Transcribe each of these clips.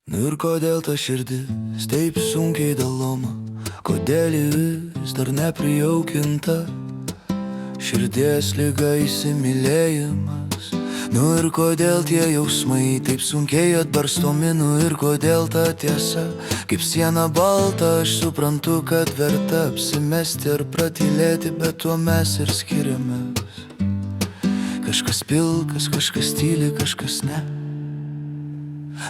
Nu ir kodėl ta širdis taip sunkiai daloma, kodėl ji vis dar neprijaukinta? Širdies liga įsimylėjimas. Nu ir kodėl tie jausmai taip sunkiai atbarstomi? Nu ir kodėl ta tiesa kaip siena balta? Aš suprantu, kad verta apsimesti ir pratylėti, bet tuo mes ir skiriamės. Kažkas pilkas, kažkas tyli, kažkas ne.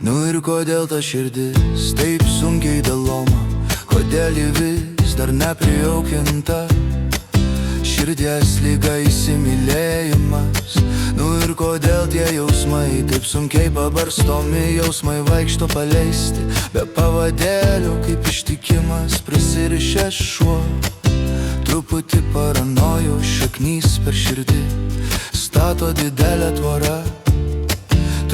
Nu ir kodėl ta širdis taip sunkiai daloma, kodėl ji vis dar neprijaukinta? Širdies liga įsimylėjimas. Nu ir kodėl tie jausmai taip sunkiai pabarstomi? Jausmai vaikšto paleisti be pavadėlių, kaip ištikimas prisirišęs šuo. Truputį paranojų šaknys per širdį stato didelę tvorą.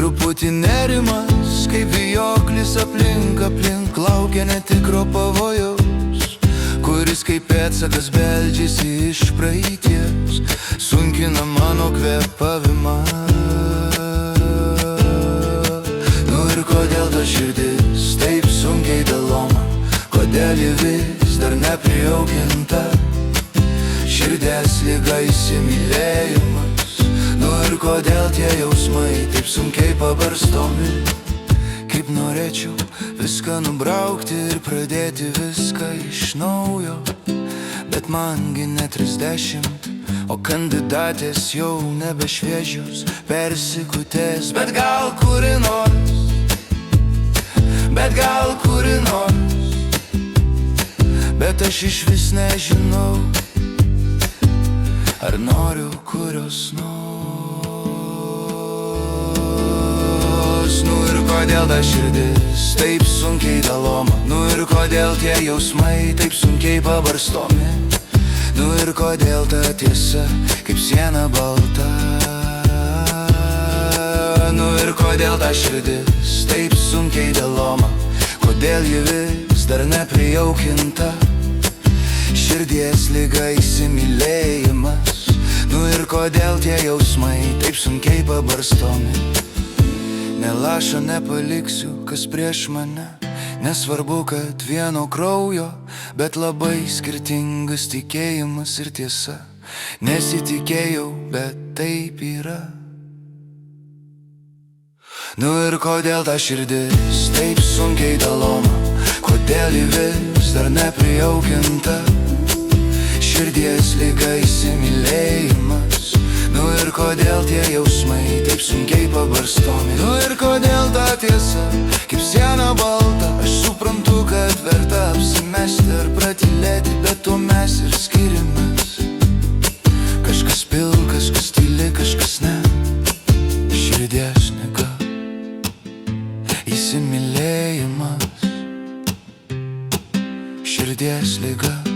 Truputį nerimas, kaip vijoklis aplink laukia netikro pavojaus, kuris kaip pėdsakas beldžiasi iš praeities, sunkina mano kvėpavimą. Nu ir kodėl ta širdis taip sunkiai daloma, kodėl ji vis dar neprijaukinta? Širdies liga įsimylėjimas. Nu ir kodėl tie jausmai taip sunkiai pabarstomi? Kaip norėčiau viską nubraukti ir pradėti viską iš naujo, bet mangi ne 30, o kandidatės jau nebe šviežios, persikutės. Bet gal kuri nors, bet aš iš vis nežinau, ar noriu kurios nors. Nu ir kodėl ta širdis taip sunkiai daloma? Nu ir kodėl tie jausmai taip sunkiai pabarstomi? Nu ir kodėl ta tiesa kaip siena balta? Nu ir kodėl ta širdis taip sunkiai daloma, kodėl ji vis dar neprijaukinta? Širdies liga įsimylėjimas. Nu ir kodėl tie jausmai taip sunkiai pabarstomi? Ne lašo nepaliksiu, kas prieš mane. Nesvarbu, kad vieno kraujo, bet labai skirtingas tikėjimas ir tiesa. Nesitikėjau, bet taip yra. Nu ir kodėl ta širdis taip sunkiai daloma, kodėl ji vis dar neprijaukinta? Širdies liga įsimylėjimas. Nu ir kodėl tie jausmai taip sunkiai pabarstomi? Nu ir kodėl ta tiesa kaip siena balta? Aš suprantu, kad verta apsimesti ir pratylėti, bet tuo mes ir skiriamės. Kažkas pilkas, kas tyli, kažkas ne. Širdies liga įsimylėjimas. Širdies liga.